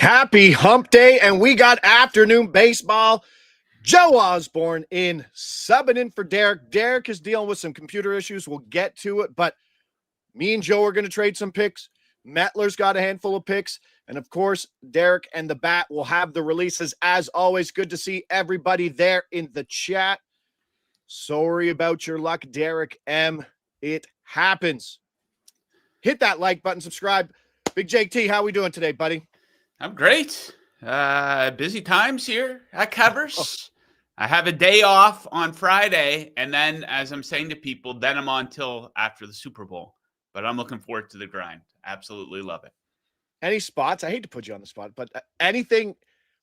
Happy hump day, and we got afternoon baseball. Joe Osborne subbing in for Derek. Derek is dealing with some computer issues. We'll get to it, but me and Joe are going to trade some picks. Metler's got a handful of picks, and of course, Derek and the Bat will have the releases. As always, good to see everybody there in the chat. Sorry about your luck, Derek M. It happens. Hit that like button, subscribe. Big JT, how we doing today, buddy? I'm great. Busy times here at Covers. I have a day off on Friday, and then, as I'm saying to people, then I'm on till after the Super Bowl. But I'm looking forward to the grind. Absolutely love it. Any spots? I hate to put you on the spot, but anything?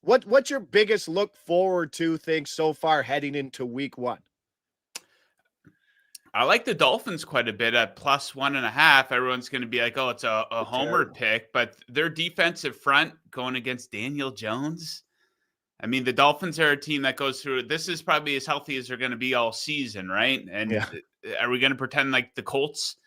What's your biggest look forward to thing so far heading into week one? I like the Dolphins quite a bit at +1.5. Everyone's going to be like, oh, it's a homer pick, but their defensive front going against Daniel Jones. I mean, the Dolphins are a team that goes through it. This is probably as healthy as they're going to be all season, right? And Are we going to pretend like the Colts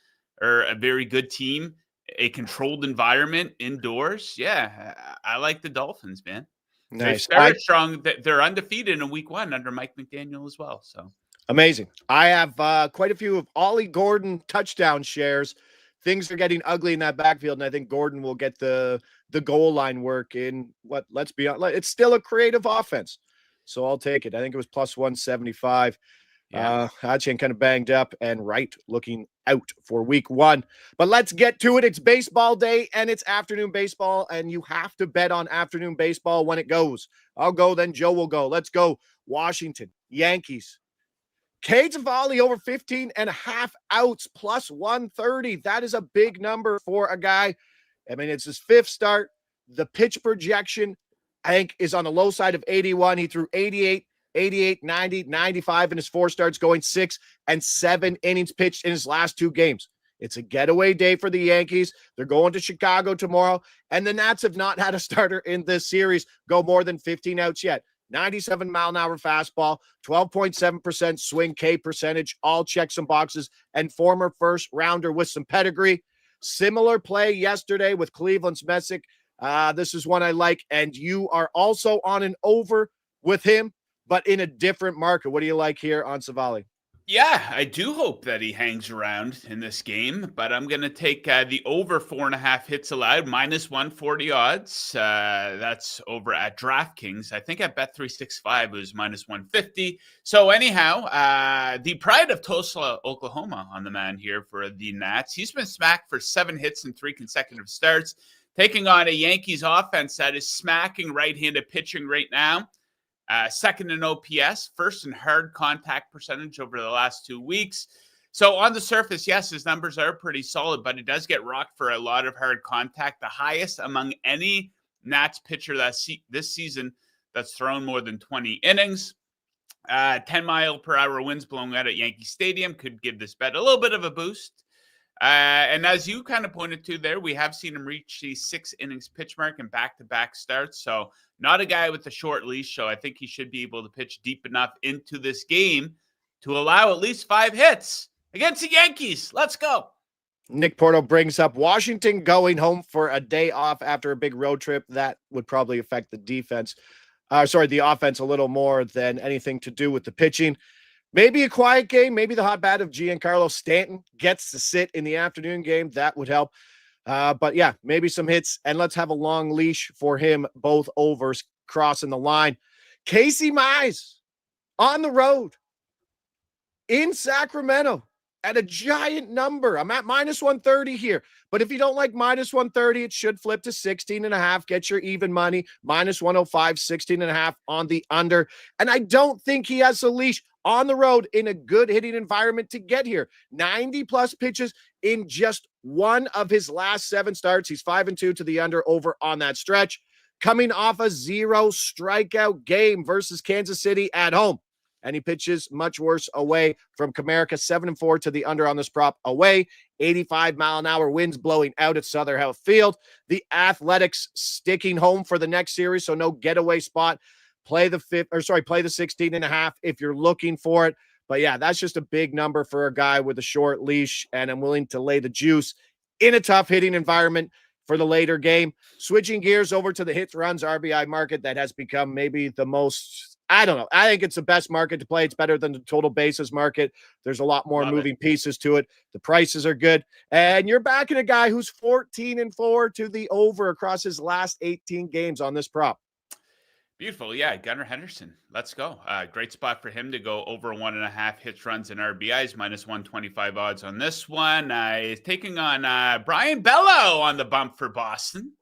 are a very good team, a controlled environment indoors? Yeah, I like the Dolphins, man. Nice. They're very strong. They're undefeated in week one under Mike McDaniel as well, so. Amazing. I have quite a few of Ollie Gordon touchdown shares. Things are getting ugly in that backfield, and I think Gordon will get the goal line work in what, let's be honest, it's still a creative offense. So I'll take it. I think it was +175. Hachin kind of banged up and Wright looking out for week one. But let's get to it. It's baseball day, and it's afternoon baseball, and you have to bet on afternoon baseball when it goes. I'll go, then Joe will go. Let's go. Washington, Yankees. Cades of Volley over 15.5 outs +130. That is a big number for a guy. I mean, it's his fifth start. The pitch projection, I think, is on the low side of 81. He threw 88, 90, 95 in his four starts, going 6 and 7 innings pitched in his last two games. It's a getaway day for the Yankees. They're going to Chicago tomorrow, and the Nats have not had a starter in this series go more than 15 outs yet. 97-mile-an-hour fastball, 12.7% swing K percentage, all check some boxes, and former first-rounder with some pedigree. Similar play yesterday with Cleveland's Messick. This is one I like, and you are also on an over with him, but in a different market. What do you like here on Savali? Yeah, I do hope that he hangs around in this game, but I'm going to take the over 4.5 hits allowed, -140 odds. That's over at DraftKings. I think at Bet365 it was -150. So anyhow, the pride of Tulsa, Oklahoma on the man here for the Nats. He's been smacked for 7 hits in 3 consecutive starts, taking on a Yankees offense that is smacking right-handed pitching right now. Second in OPS, first in hard contact percentage over the last 2 weeks. So on the surface, yes, his numbers are pretty solid, but it does get rocked for a lot of hard contact, the highest among any Nats pitcher this season that's thrown more than 20 innings. 10-mile-per-hour winds blowing out at Yankee Stadium could give this bet a little bit of a boost. And as you kind of pointed to there, we have seen him reach the 6 innings pitch mark in back-to-back starts. So not a guy with a short leash. So I think he should be able to pitch deep enough into this game to allow at least 5 hits against the Yankees. Let's go. Nick Porto brings up Washington going home for a day off after a big road trip. That would probably affect the the offense a little more than anything to do with the pitching. Maybe a quiet game. Maybe the hot bat of Giancarlo Stanton gets to sit in the afternoon game. That would help. But yeah, maybe some hits. And let's have a long leash for him. Both overs crossing the line. Casey Mize on the road in Sacramento at a giant number. I'm at -130 here. But if you don't like -130, it should flip to 16.5. Get your even money. -105, 16.5 on the under. And I don't think he has a leash on the road in a good hitting environment to get here. 90-plus pitches in just one of his last 7 starts. He's 5-2 to the under over on that stretch. Coming off a 0 strikeout game versus Kansas City at home. And he pitches much worse away from Comerica, 7-4 to the under on this prop away. 85-mile-an-hour winds blowing out at Southern Health Field. The Athletics sticking home for the next series, so no getaway spot. Play the 16.5 if you're looking for it. But yeah, that's just a big number for a guy with a short leash, and I'm willing to lay the juice in a tough hitting environment. for the later game. Switching gears over to the hits, runs, RBI market that has become maybe the most, I don't know. I think it's the best market to play. It's better than the total basis market. There's a lot more moving pieces to it. The prices are good. And you're backing a guy who's 14-4 to the over across his last 18 games on this prop. Beautiful. Yeah, Gunnar Henderson. Let's go. Great spot for him to go over 1.5 hits, runs, and RBIs, minus 125 odds on this one. He's taking on Brian Bello on the bump for Boston.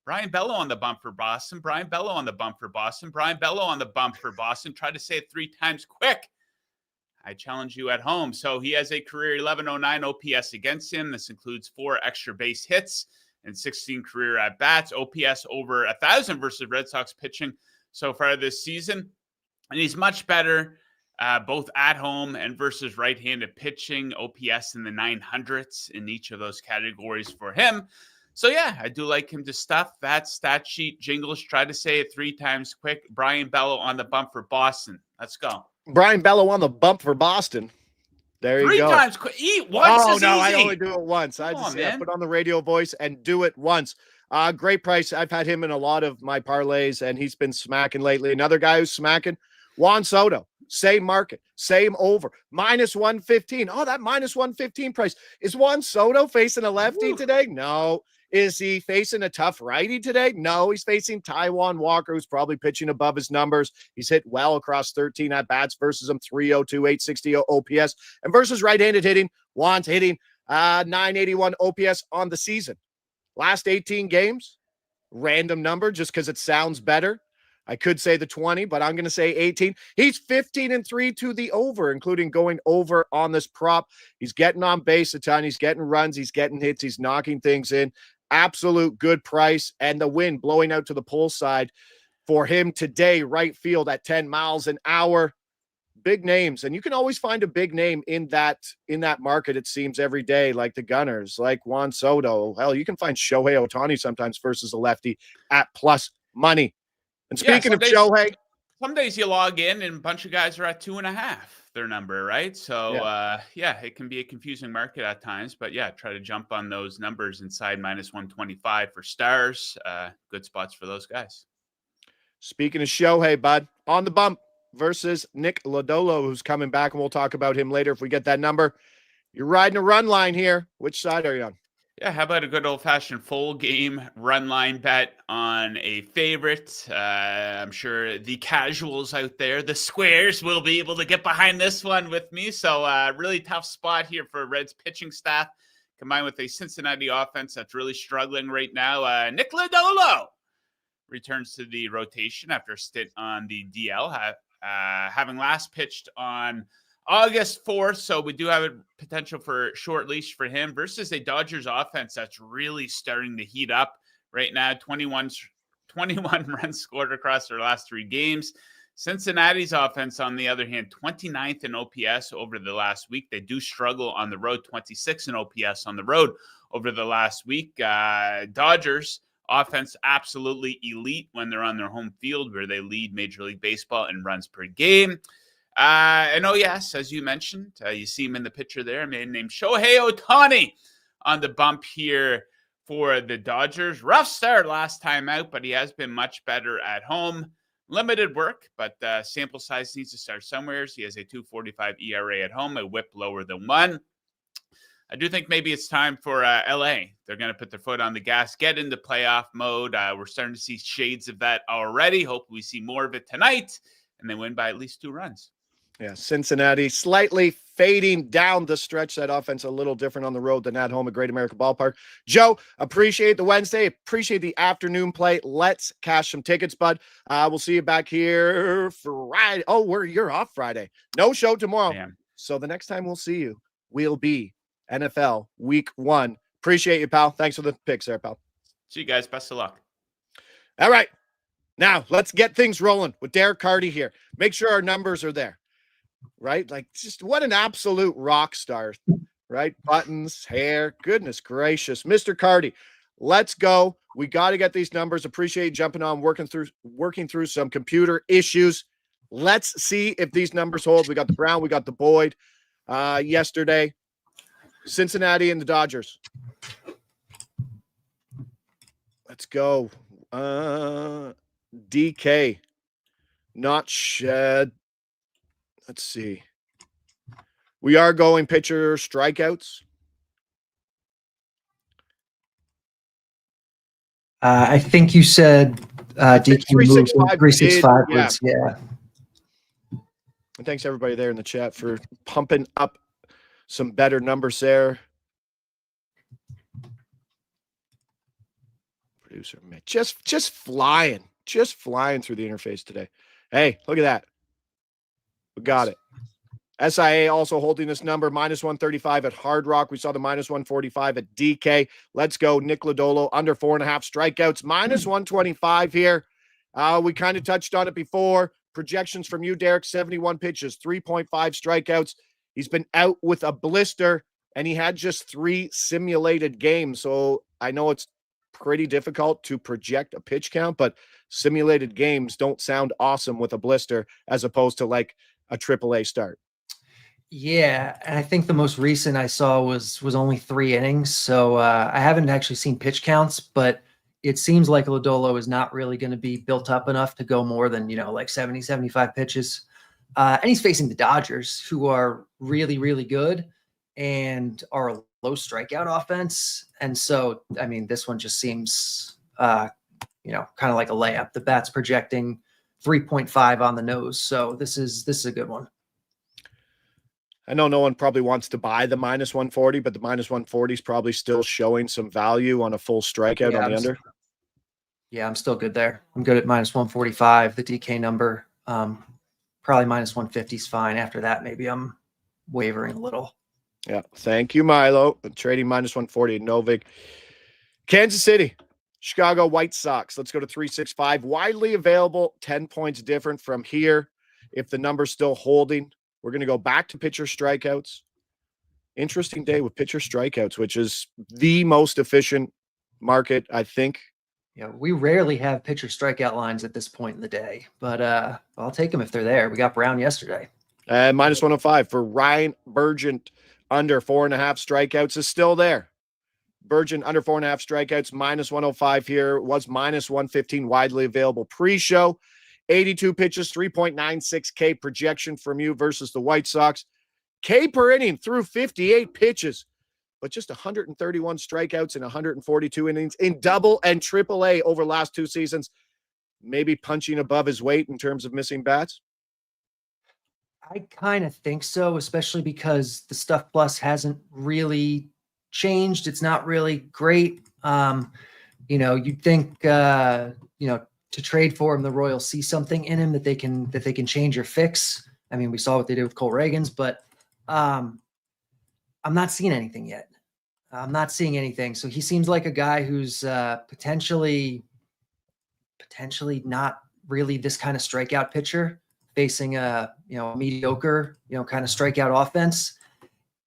Brian Bello on the bump for Boston. Brian Bello on the bump for Boston. Brian Bello on the bump for Boston. Try to say it 3 times quick. I challenge you at home. So he has a career 1109 OPS against him. This includes 4 extra base hits and 16 career at-bats. OPS over 1,000 versus Red Sox pitching so far this season. And he's much better both at home and versus right-handed pitching. OPS in the 900s in each of those categories for him. So, yeah, I do like him to stuff that stat sheet. Jingles, try to say it 3 times quick. Brian Bello on the bump for Boston. Let's go. Brian Bello on the bump for Boston. There you go. 3 times quick. Eat once is no, easy. I only do it once. I just put on the radio voice and do it once. Great price. I've had him in a lot of my parlays, and he's been smacking lately. Another guy who's smacking, Juan Soto. Same market, same over, minus 115. Oh, that minus 115 price. Is Juan Soto facing a lefty today? No. Is he facing a tough righty today? No, he's facing Taijuan Walker, who's probably pitching above his numbers. He's hit well across 13 at-bats versus him, 302, 860 OPS. And versus right-handed hitting, Juan's hitting 981 OPS on the season. Last 18 games, random number just because it sounds better. I could say the 20, but I'm going to say 18. He's 15-3 to the over, including going over on this prop. He's getting on base a ton. He's getting runs. He's getting hits. He's knocking things in. Absolute good price. And the wind blowing out to the pull side for him today, right field at 10 miles an hour. Big names. And you can always find a big name in that market, it seems, every day, like the Gunners, like Juan Soto. Hell, you can find Shohei Ohtani sometimes versus a lefty at plus money. And speaking of Shohei, some days you log in and a bunch of guys are at 2.5 their number, right? So it can be a confusing market at times, but try to jump on those numbers inside minus 125 for stars. Good spots for those guys. Speaking of Shohei, bud, on the bump versus Nick Lodolo, who's coming back, and we'll talk about him later if we get that number. You're riding a run line here. Which side are you on? Yeah, how about a good old-fashioned full game run line bet on a favorite? I'm sure the casuals out there, the squares, will be able to get behind this one with me. So really tough spot here for Reds pitching staff, combined with a Cincinnati offense that's really struggling right now. Nick Lodolo returns to the rotation after a stint on the DL, having last pitched on August 4th, so we do have a potential for short leash for him versus a Dodgers offense that's really starting to heat up right now. 21 runs scored across their last 3 games. Cincinnati's offense, on the other hand, 29th in OPS over the last week. They do struggle on the road, 26 in OPS on the road over the last week. Dodgers offense absolutely elite when they're on their home field, where they lead Major League Baseball in runs per game. And yes, as you mentioned, you see him in the picture there, a man named Shohei Ohtani on the bump here for the Dodgers. Rough start last time out, but he has been much better at home. Limited work, but sample size needs to start somewhere. So he has a 2.45 ERA at home, a whip lower than 1. I do think maybe it's time for LA. They're going to put their foot on the gas, get into playoff mode. We're starting to see shades of that already. Hope we see more of it tonight, and they win by at least 2 runs. Yeah, Cincinnati slightly fading down the stretch. That offense a little different on the road than at home at Great American Ballpark. Joe, appreciate the Wednesday. Appreciate the afternoon play. Let's cash some tickets, bud. We'll see you back here Friday. Oh, you're off Friday. No show tomorrow. Damn. So the next time we'll see you will be NFL Week 1. Appreciate you, pal. Thanks for the picks there, pal. See you guys. Best of luck. All right. Now, let's get things rolling with Derek Carty here. Make sure our numbers are there. Right? Like, just what an absolute rock star, right? Buttons, hair, goodness gracious. Mr. Carty, let's go. We got to get these numbers. Appreciate you jumping on, working through some computer issues. Let's see if these numbers hold. We got the Brown, we got the Boyd yesterday. Cincinnati and the Dodgers. Let's go. DK. Not shed. Let's see. We are going pitcher strikeouts. I think you said DK moved 365 was, yeah. And thanks everybody there in the chat for pumping up some better numbers there. Producer Mick, just flying through the interface today. Hey, look at that. We got it. SIA also holding this number, -135 at Hard Rock. We saw the -145 at DK. Let's go. Nick Lodolo, under 4.5 strikeouts, -125 here. We kind of touched on it before. Projections from you, Derek, 71 pitches, 3.5 strikeouts. He's been out with a blister, and he had just 3 simulated games. So I know it's pretty difficult to project a pitch count, but simulated games don't sound awesome with a blister as opposed to like a AAA start. Yeah, and I think the most recent I saw was only 3 innings. So I haven't actually seen pitch counts, but it seems like Lodolo is not really going to be built up enough to go more than, like 70, 75 pitches. And he's facing the Dodgers, who are really, really good and are a low strikeout offense. And so, I mean, this one just seems, kind of like a layup. The bat's projecting 3.5 on the nose. So this is a good one. I know no one probably wants to buy the -140, but the -140 is probably still showing some value on a full strikeout on the under. Yeah, I'm still good there. I'm good at -145, the DK number. Probably -150 is fine. After that, maybe I'm wavering a little. Yeah. Thank you, Milo. I'm trading -140 at Novik. Kansas City, Chicago White Sox. Let's go to 365. Widely available, 10 points different from here. If the number's still holding, we're going to go back to pitcher strikeouts. Interesting day with pitcher strikeouts, which is the most efficient market, I think. Yeah, we rarely have pitcher strikeout lines at this point in the day, but I'll take them if they're there. We got Brown yesterday. -105 for Ryan Burgent, under 4.5 strikeouts is still there. Burgent under 4.5 strikeouts, -105 here. Was -115 widely available pre-show. 82 pitches, 3.96 K projection from you versus the White Sox. K per inning through 58 pitches, but just 131 strikeouts in 142 innings in double and AAA over the last 2 seasons. Maybe punching above his weight in terms of missing bats. I kind of think so, especially because the Stuff Plus hasn't really changed. It's not really great. You'd think, to trade for him, the Royals see something in him that they can change or fix. I mean, we saw what they did with Cole Reagans, but I'm not seeing anything yet. I'm not seeing anything. So he seems like a guy who's potentially not really this kind of strikeout pitcher facing a mediocre kind of strikeout offense.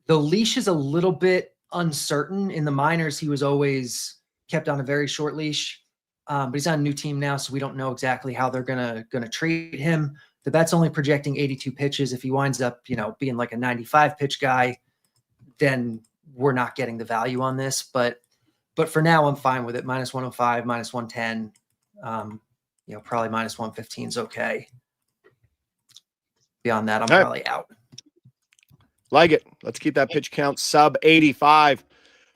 The leash is a little bit uncertain. In the minors, he was always kept on a very short leash. But he's on a new team now, so we don't know exactly how they're gonna treat him. The bet's only projecting 82 pitches. If he winds up, being like a 95 pitch guy, then we're not getting the value on this. But for now, I'm fine with it. -105, -110, probably -115 is okay. Beyond that, I'm probably out. Like it. Let's keep that pitch count sub 85.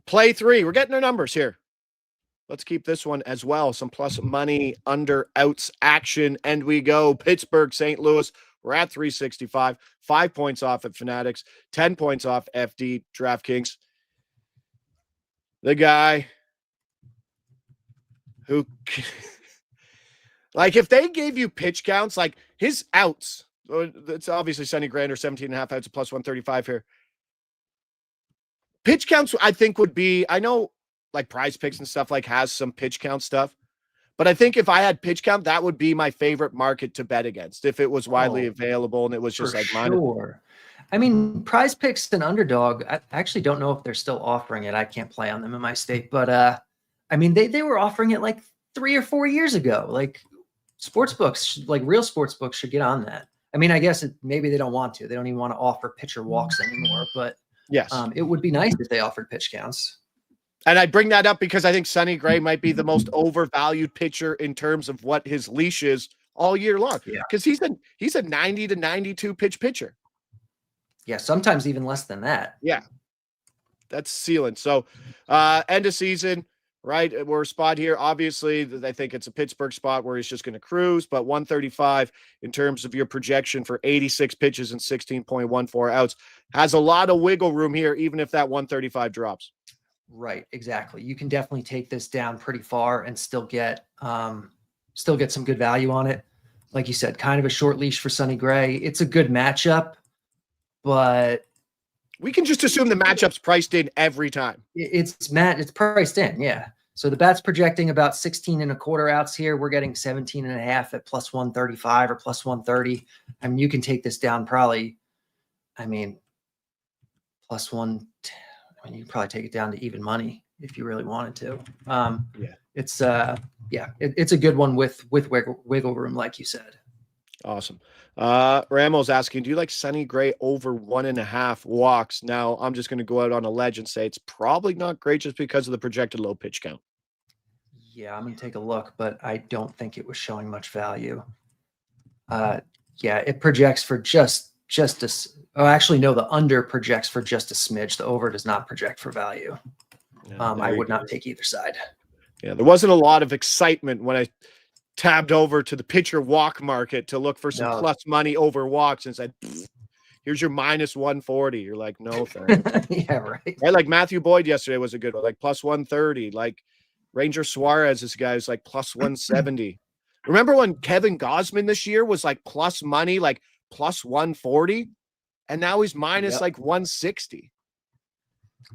Play 3. We're getting our numbers here. Let's keep this one as well. Some plus money under outs action. And we go. Pittsburgh, St. Louis. We're at 365. 5 points off at Fanatics. 10 points off FD DraftKings. The guy who, like, if they gave you pitch counts, like his outs, it's obviously Sonny Grander, 17.5 outs, plus 135 here. Pitch counts, I think, would be, I know, like Prize Picks and stuff like has some pitch count stuff. But I think if I had pitch count, that would be my favorite market to bet against if it was widely available and it was just like mine. Sure. I mean, Prize Picks and Underdog, I actually don't know if they're still offering it. I can't play on them in my state, but I mean, they were offering it like 3 or 4 years ago. Like sports books, like real sports books should get on that. I mean, I guess maybe they don't want to. They don't even want to offer pitcher walks anymore, but yes, it would be nice if they offered pitch counts. And I bring that up because I think Sonny Gray might be the most overvalued pitcher in terms of what his leash is all year long. Yeah. Because he's a 90 to 92 pitch pitcher. Yeah, sometimes even less than that. Yeah. That's sealing. So end of season, right? We're a spot here. Obviously, I think it's a Pittsburgh spot where he's just going to cruise, but 135 in terms of your projection for 86 pitches and 16.14 outs has a lot of wiggle room here, even if that 135 drops. Right, exactly. You can definitely take this down pretty far and still get some good value on it. Like you said, kind of a short leash for Sonny Gray. It's a good matchup, but we can just assume the matchup's priced in every time. It's priced in, yeah. So the bat's projecting about 16 and a quarter outs here. We're getting 17 and a half at plus 135 or plus 130. I mean, you can take this down probably, plus one. You can probably take it down to even money if you really wanted to. It's a good one with wiggle room, like you said. Awesome. Ramo's asking, do you like Sonny Gray over 1.5 walks? Now I'm just going to go out on a ledge and say it's probably not great just because of the projected low pitch count. Yeah, I'm going to take a look, but I don't think it was showing much value. It projects for just actually, no, the under projects for just a smidge. The over does not project for value. Yeah, I would not take either side. Yeah, there wasn't a lot of excitement when I tabbed over to the pitcher walk market to look for some plus money over walks and said, here's your minus 140. You're like, no, thanks. Yeah, right. Like Matthew Boyd yesterday was a good one, like plus 130. Like Ranger Suarez, this guy was like plus 170. Remember when Kevin Gausman this year was like plus money, like plus 140? And now he's minus like 160.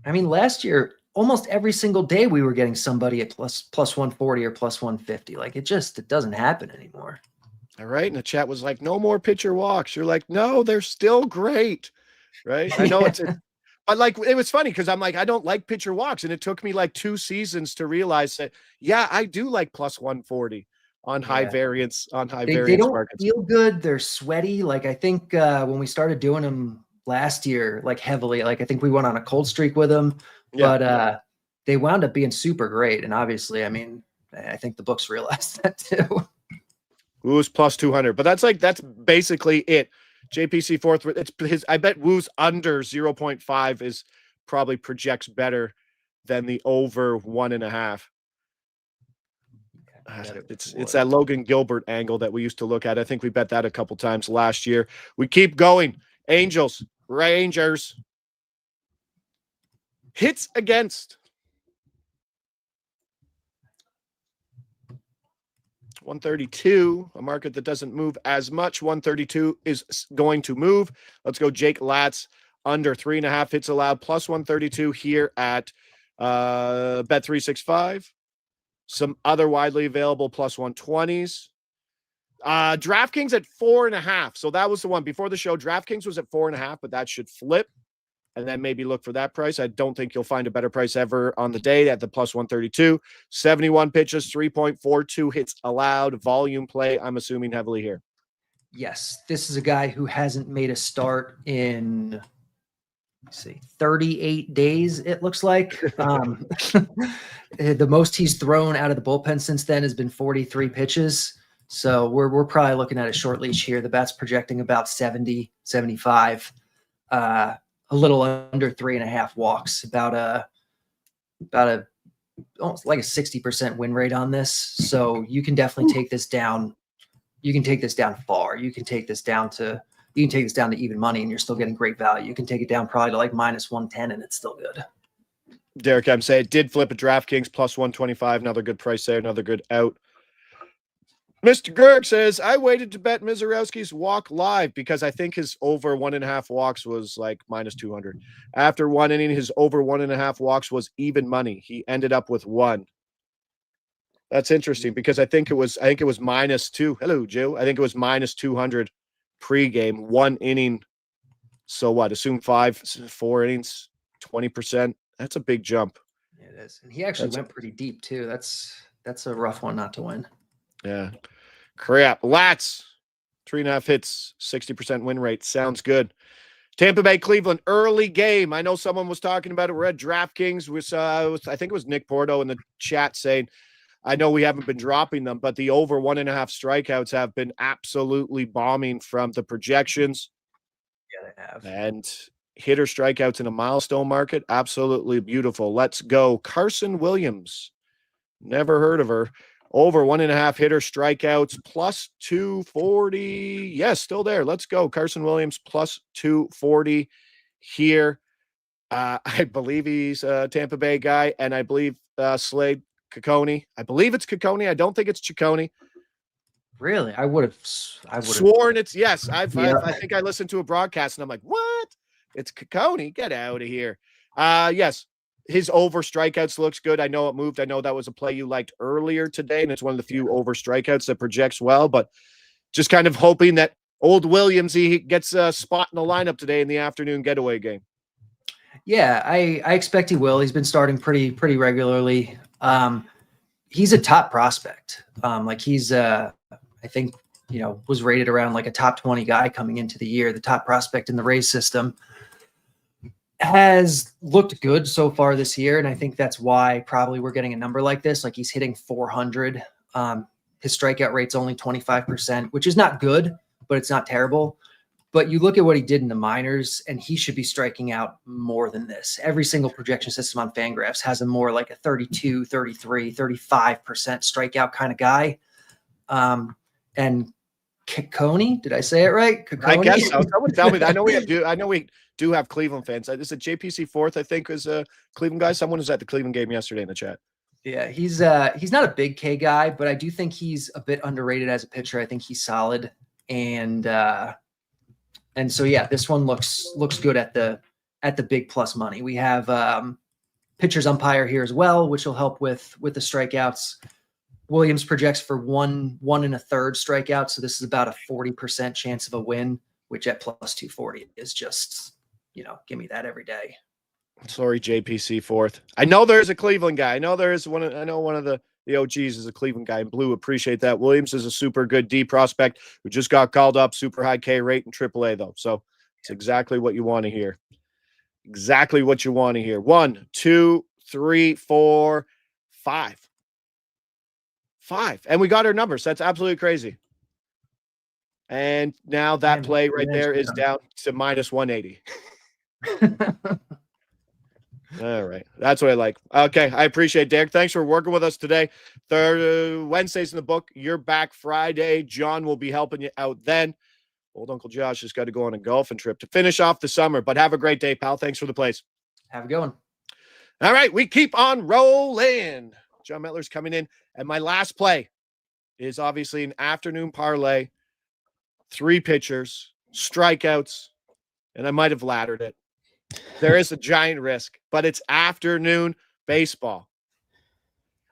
I mean, last year, almost every single day we were getting somebody at plus 140 or plus 150. Like it doesn't happen anymore. All right. And the chat was like, no more pitcher walks. You're like, no, they're still great. Right. I know but like, it was funny because I'm like, I don't like pitcher walks. And it took me like 2 seasons to realize that, yeah, I do like plus 140 on high variance, They don't markets. Feel good. They're sweaty. Like I think when we started doing them last year, like heavily, like I think we went on a cold streak with them, but they wound up being super great. And obviously, I mean, I think the books realized that too. Woo's plus 200, but that's basically it. JPC fourth. It's his. I bet Woo's under 0.5 is probably projects better than the over 1.5. It's that Logan Gilbert angle that we used to look at. I think we bet that a couple times last year. We keep going. Angels, Rangers. Hits against. 132, a market that doesn't move as much. 132 is going to move. Let's go Jake Latz under 3.5 hits allowed, plus 132 here at Bet365. Some other widely available plus 120s. DraftKings at 4.5. So that was the one before the show. DraftKings was at 4.5, but that should flip. And then maybe look for that price. I don't think you'll find a better price ever on the day at the plus 132. 71 pitches, 3.42 hits allowed. Volume play, I'm assuming heavily here. Yes. This is a guy who hasn't made a start in, 38 days, it looks like. The most he's thrown out of the bullpen since then has been 43 pitches. So we're probably looking at a short leash here. The bat's projecting about 70, 75. A little under 3.5 walks, about a almost like a 60% win rate on this. So you can definitely take this down. You can take this down far. You can take this down to even money and you're still getting great value. You can take it down probably to like minus 110 and it's still good. Derek M say it did flip a DraftKings plus 125. Another good price there. Another good out. Mr. Gerg says, I waited to bet Mizorowski's walk live because I think his over 1.5 walks was like minus 200. After one inning, his over 1.5 walks was even money. He ended up with 1. That's interesting because I think it was minus 2. Hello, Joe. I think it was minus 200 pregame, 1 inning. So what? Assume 4 innings, 20%. That's a big jump. It is. And he actually went pretty deep too. That's a rough one not to win. Yeah. Crap. Latz, 3.5 hits, 60% win rate. Sounds good. Tampa Bay, Cleveland, early game. I know someone was talking about it. We're at DraftKings. I think it was Nick Porto in the chat saying, I know we haven't been dropping them, but the over 1.5 strikeouts have been absolutely bombing from the projections. Yeah, they have. And hitter strikeouts in a milestone market, absolutely beautiful. Let's go. Carson Williams. Never heard of her. Over 1.5 hitter strikeouts, plus 240. Yes, still there. Let's go. Carson Williams, plus 240 here. I believe he's a Tampa Bay guy, and I believe Slade Ciccone. I believe it's Ciccone. I don't think it's Ciccone. Really? I would have sworn it's yes. I Yeah. think I listened to a broadcast and I'm like, what? It's Ciccone. Get out of here. Yes. His over strikeouts looks good. I know it moved. I know that was a play you liked earlier today, and it's one of the few over strikeouts that projects well, but just kind of hoping that old Williams, he gets a spot in the lineup today in the afternoon getaway game. Yeah, I expect he will. He's been starting pretty regularly. He's a top prospect. Like he's I think, was rated around like a top 20 guy coming into the year, the top prospect in the Rays system. Has looked good so far this year, and I think that's why probably we're getting a number like this. Like he's hitting 400. His strikeout rate's only 25%, which is not good, but it's not terrible. But you look at what he did in the minors, and he should be striking out more than this. Every single projection system on Fangraphs has him more like a 32, 33, 35% strikeout kind of guy. And Ciccone, did I say it right? Ciccone? I guess so. Someone tell me that. I know we do have Cleveland fans. This is JPC Fourth, I think, is a Cleveland guy. Someone was at the Cleveland game yesterday in the chat. Yeah, he's not a big K guy, but I do think he's a bit underrated as a pitcher. I think he's solid, and so yeah, this one looks good at the big plus money. We have pitchers umpire here as well, which will help with the strikeouts. Williams projects for 1 1/3 strikeouts, so this is about a 40% chance of a win, which at plus 240 is just, give me that every day. Sorry, JPC Fourth. I know there's a Cleveland guy. I know there is one. I know one of the OGs is a Cleveland guy in blue. Appreciate that. Williams is a super good D prospect who just got called up, super high K rate in AAA though. So it's exactly what you want to hear. Exactly what you want to hear. 1, 2, 3, 4, 5. 5. And we got our numbers. That's absolutely crazy. And now that play right there is down to minus 180. All right. That's what I like. Okay. I appreciate it, Derek. Thanks for working with us today. Wednesday's in the book. You're back Friday. John will be helping you out then. Old Uncle Josh has got to go on a golfing trip to finish off the summer, but have a great day, pal. Thanks for the plays. Have a good one. All right. We keep on rolling. Jon Metler's coming in. And my last play is obviously an afternoon parlay. 3 pitchers, strikeouts, and I might have laddered it. There is a giant risk, but it's afternoon baseball.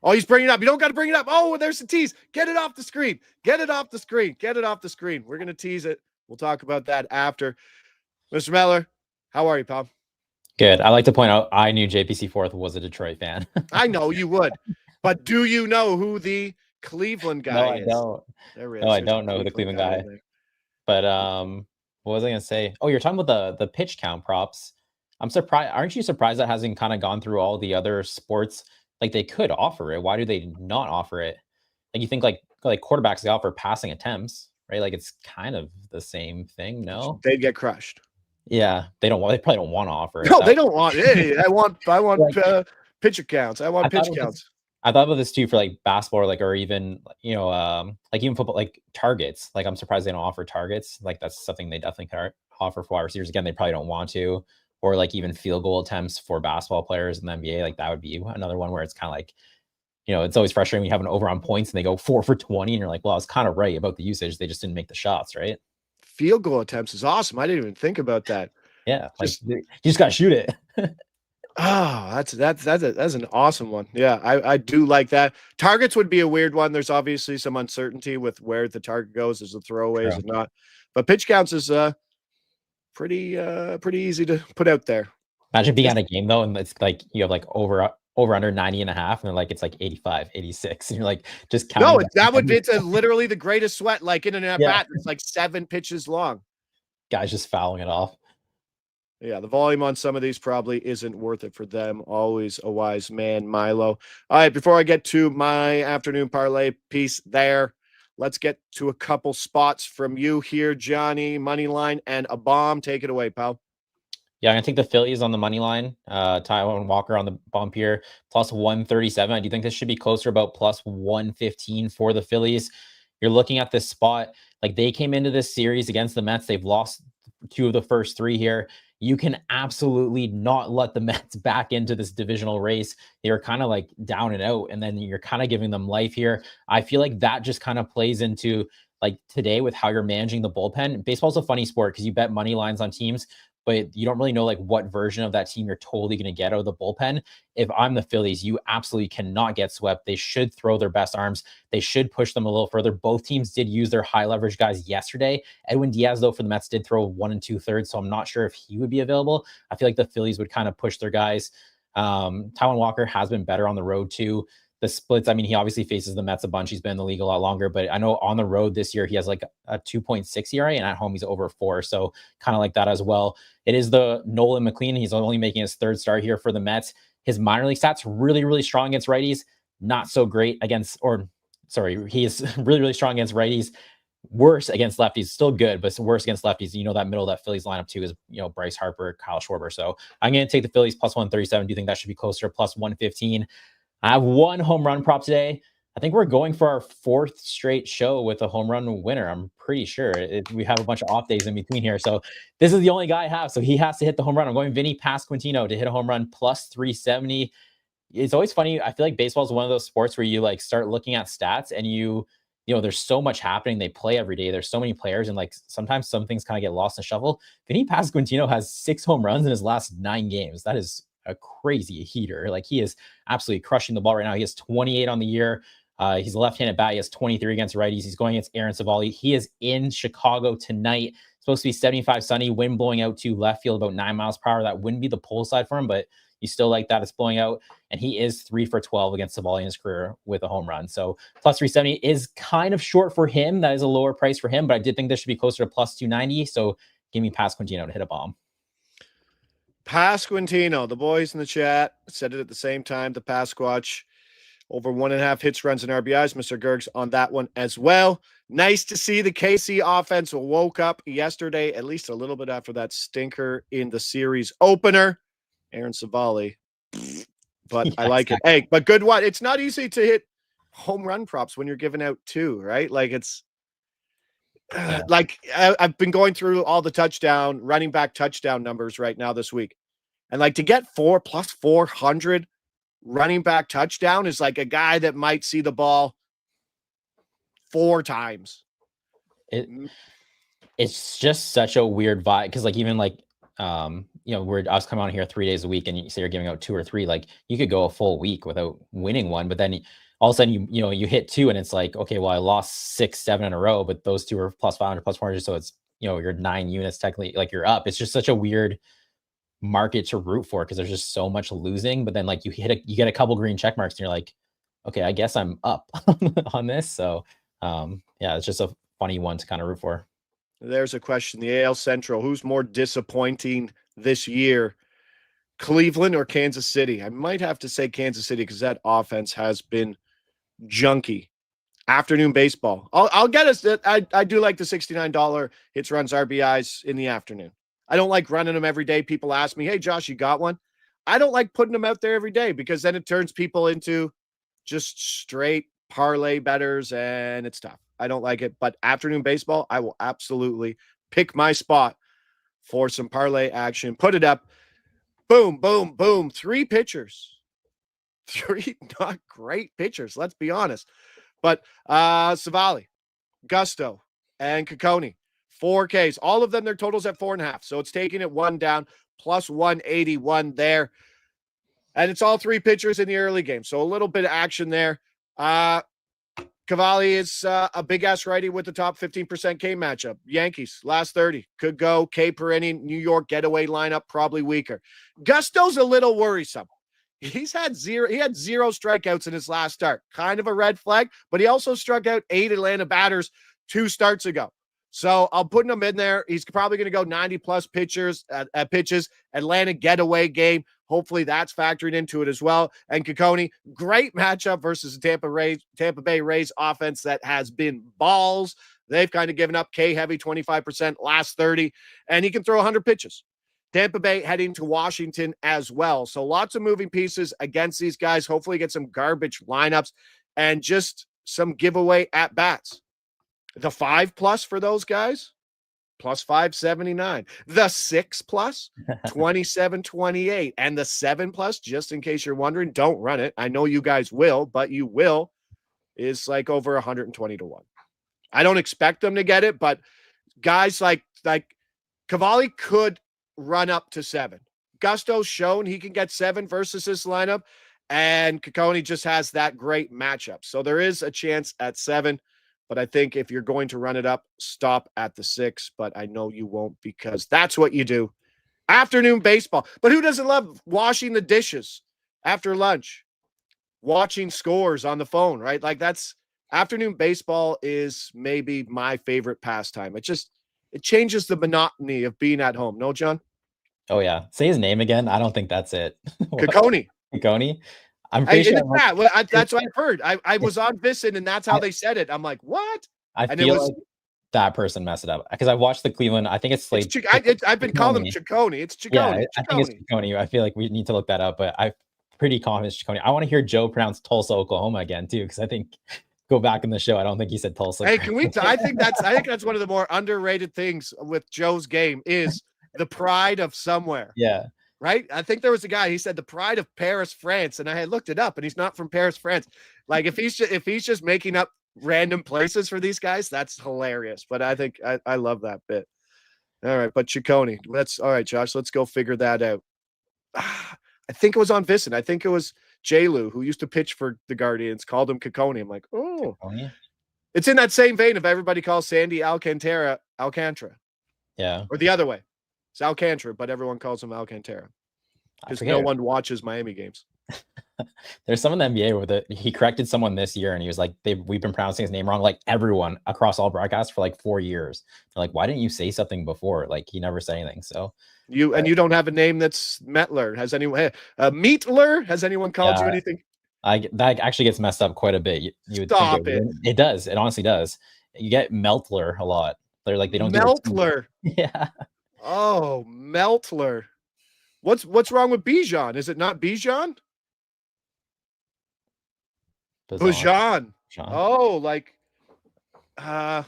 Oh, he's bringing it up. You don't got to bring it up. Oh, there's the tease. Get it off the screen. Get it off the screen. Get it off the screen. We're going to tease it. We'll talk about that after. Mr. Metler, how are you, pal? Good. I like to point out I knew JPC Fourth was a Detroit fan. I know you would, but do you know who the Cleveland guy is? No, I don't know who the Cleveland guy is. But what was I going to say? Oh, you're talking about the pitch count props. I'm surprised. Aren't you surprised that hasn't kind of gone through all the other sports? Like they could offer it. Why do they not offer it? Like you think like quarterbacks, they offer passing attempts, right? Like it's kind of the same thing. No, they'd get crushed. Yeah, they probably don't want to offer it. No, they don't want it. Hey, I want like, pitcher counts. I want pitch counts. I thought about this too for like basketball, or even like even football, like targets. Like I'm surprised they don't offer targets. Like that's something they definitely can offer for wide receivers. Again, they probably don't want to, or like even field goal attempts for basketball players in the NBA. Like that would be another one where it's kind of like, it's always frustrating when you have an over on points and they go 4 for 20, and you're like, well, I was kind of right about the usage. They just didn't make the shots, right? Field goal attempts is awesome. I didn't even think about that. Yeah, you just gotta shoot it. Oh, that's an awesome one. Yeah, I do like that. Targets would be a weird one. There's obviously some uncertainty with where the target goes. Is it throwaways or not? But pitch counts is pretty easy to put out there. Imagine being at a game though, and it's like you have like over under 90.5, and they're like it's like 85, 86, and you're like just counting. No, that would be literally the greatest sweat. Like in an at bat, it's like 7 pitches long. Guys just fouling it off. Yeah, the volume on some of these probably isn't worth it for them. Always a wise man, Milo. All right, before I get to my afternoon parlay piece there, let's get to a couple spots from you here, Johnny. Money line and a bomb. Take it away, pal. Yeah, I'm gonna take the Phillies on the money line. Taiwan Walker on the bump here, plus 137. I do think this should be closer, about plus 115 for the Phillies. You're looking at this spot, like they came into this series against the Mets. They've lost 2 of the first 3 here. You can absolutely not let the Mets back into this divisional race. They were kind of like down and out, and then you're kind of giving them life here. I feel like that just kind of plays into like today with how you're managing the bullpen. Baseball's a funny sport because you bet money lines on teams, but you don't really know like what version of that team you're totally going to get out of the bullpen. If I'm the Phillies, you absolutely cannot get swept. They should throw their best arms. They should push them a little further. Both teams did use their high leverage guys yesterday. Edwin Diaz, though, for the Mets did throw 1 2/3, so I'm not sure if he would be available. I feel like the Phillies would kind of push their guys. Taiwan Walker has been better on the road too. The splits, I mean, he obviously faces the Mets a bunch. He's been in the league a lot longer, but I know on the road this year, he has like a 2.6 ERA, and at home, he's over 4. So kind of like that as well. It is the Nolan McLean. He's only making his 3rd start here for the Mets. His minor league stats really, really strong against righties. Not so great against, or sorry, he is really, really strong against righties. Worse against lefties, still good, but worse against lefties. You know, that middle of that Phillies lineup too is, you know, Bryce Harper, Kyle Schwarber. So I'm going to take the Phillies plus 137. Do you think that should be closer to plus 115? I have 1 home run prop today. I think we're going for our 4th straight show with a home run winner. I'm pretty sure we have a bunch of off days in between here. So this is the only guy I have. So he has to hit the home run. I'm going Vinny Pasquantino to hit a home run plus 370. It's always funny. I feel like baseball is one of those sports where you like start looking at stats and you know, there's so much happening. They play every day. There's so many players, and like sometimes some things kind of get lost in the shuffle. Vinny Pasquantino has 6 home runs in his last 9 games. That is a crazy heater. Like he is absolutely crushing the ball right now. He has 28 on the year. He's a left-handed bat. He has 23 against righties. He's going against Aaron Savali. He is in Chicago tonight. Supposed to be 75 sunny, wind blowing out to left field about 9 miles per hour. That wouldn't be the pull side for him, but you still like that. It's blowing out. And he is 3 for 12 against Savali in his career with a home run. So plus 370 is kind of short for him. That is a lower price for him, but I did think this should be closer to plus 290. So give me Pasquantino to hit a bomb. Pasquantino, the boys in the chat said it at the same time. The Pasquatch over 1.5 hits, runs, and RBIs. Mr. Gergs on that one as well. Nice to see the KC offense woke up yesterday, at least a little bit after that stinker in the series opener. Aaron Savali, but yeah, I like exactly. It. Hey, but good one. It's not easy to hit home run props when you're giving out 2, right? Like it's like I've been going through all the running back touchdown numbers right now this week. And like to get 4 plus 400 running back touchdown is like a guy that might see the ball 4 times. It's just such a weird vibe. Cause like, even like, you know, I was coming on here 3 days a week and you say you're giving out 2 or 3, like you could go a full week without winning one, but then all of a sudden you hit 2 and it's like, okay, well I lost 6, 7 in a row, but those 2 are plus 500, plus 400. So it's, you know, you're 9 units technically, like you're up. It's just such a weird market to root for because there's just so much losing, but then like you get a couple green check marks and you're like, okay, I guess I'm up on this. So yeah, it's just a funny one to kind of root for. There's a question. The AL Central, who's more disappointing this year, Cleveland or Kansas City? I might have to say Kansas City because that offense has been junky. Afternoon baseball. I'll get us. I do like the $69 hits, runs, RBIs in the afternoon. I don't like running them every day. People ask me, hey, Josh, you got one? I don't like putting them out there every day because then it turns people into just straight parlay bettors and it's tough. I don't like it. But afternoon baseball, I will absolutely pick my spot for some parlay action. Put it up. Boom, boom, boom. 3 pitchers. 3 not great pitchers, let's be honest. But Savali, Gusto, and Caccone, 4Ks. All of them, their totals at 4.5. So it's taking it 1 down, plus 181 there. And it's all 3 pitchers in the early game. So a little bit of action there. Cavalli is a big-ass righty with the top 15% K matchup. Yankees, last 30. Could go K per inning. New York getaway lineup, probably weaker. Gusto's a little worrisome. He had 0 strikeouts in his last start. Kind of a red flag, but he also struck out 8 Atlanta batters 2 starts ago. So I'll put him in there. He's probably going to go 90+ pitches. Atlanta getaway game. Hopefully that's factored into it as well. And Ciccone, great matchup versus the Tampa Bay Rays offense that has been balls. They've kind of given up K-heavy 25% last 30, and he can throw 100 pitches. Tampa Bay heading to Washington as well. So lots of moving pieces against these guys. Hopefully get some garbage lineups and just some giveaway at bats. The 5+ for those guys, plus 579. The 6+, 2728. And the 7+, just in case you're wondering, don't run it. I know you guys will, but you will, is like over 120 to 1. I don't expect them to get it, but guys like Cavalli could run up to 7. Gusto's shown he can get 7 versus this lineup, and Ciccone just has that great matchup. So there is a chance at 7. But I think if you're going to run it up, stop at the 6. But I know you won't, because that's what you do. Afternoon baseball. But who doesn't love washing the dishes after lunch? Watching scores on the phone, right? Like, that's afternoon baseball is maybe my favorite pastime. It changes the monotony of being at home. No, John? Oh, yeah. Say his name again. I don't think that's it. Ciccone. Ciccone? I'm pretty sure. That's what I've heard. I was on Visson, and that's how they said it. I'm like, what? I feel like that person messed it up, because I watched the Cleveland. I think it's Slate. I've been calling him Ciccone. It's Ciccone. Yeah, I think it's Ciccone. I feel like we need to look that up, but I'm pretty confident it's Ciccone. I want to hear Joe pronounce Tulsa, Oklahoma again too, because I think go back in the show. I don't think he said Tulsa. Hey, can we? I think that's one of the more underrated things with Joe's game is the pride of somewhere. Yeah. Right? I think there was a guy, he said the pride of Paris, France, and I had looked it up, and he's not from Paris, France. Like, if he's just making up random places for these guys, that's hilarious. But I think I love that bit. All right, but Ciccone, all right, Josh, let's go figure that out. I think it was on Visson. I think it was J-Lu, who used to pitch for the Guardians, called him Ciccone. I'm like, oh, Ciccone? It's in that same vein of everybody calls Sandy Alcantara. Yeah. Or the other way. It's Alcantara, but everyone calls him Alcantara because no one watches Miami games. There's someone in the NBA with he corrected someone this year, and he was like, we've been pronouncing his name wrong, like everyone across all broadcasts for like 4 years. They're like, why didn't you say something before? Like, he never said anything. So you don't have a name that's Metler. Has anyone Meatler? Has anyone called you anything? That actually gets messed up quite a bit. You would Stop think it does. It honestly does. You get Meltler a lot. They're like, they don't Meltler. Yeah. Oh, Meltler. What's wrong with Bijan? Is it not Bijan? Bijan. Oh, like as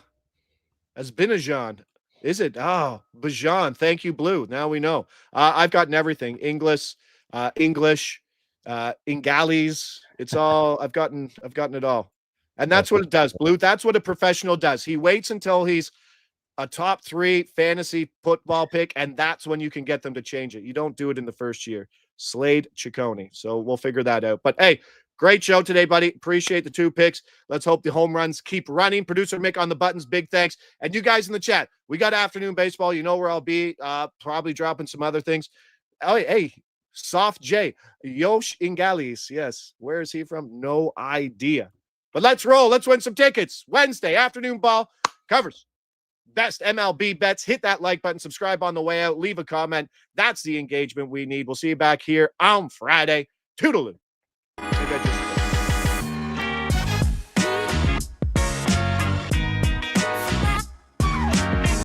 Binajan. Is it? Oh, Bijan. Thank you, Blue. Now we know. I've gotten everything. English, Inglis. It's all I've gotten it all. And that's what it does, Blue. That's what a professional does. He waits until he's a top 3 fantasy football pick, and that's when you can get them to change it. You don't do it in the first year. Slade Ciccone. So we'll figure that out. But hey, great show today, buddy. Appreciate the 2 picks. Let's hope the home runs keep running. Producer Mick on the buttons. Big thanks. And you guys in the chat, we got afternoon baseball. You know where I'll be. Probably dropping some other things. Oh, hey, Soft J. Yosh Inglis. Yes. Where is he from? No idea. But let's roll. Let's win some tickets. Wednesday, afternoon ball covers best MLB bets. Hit that like button, subscribe on the way out, leave a comment. That's the engagement we need. We'll see you back here on Friday. Toodaloo. Maybe I just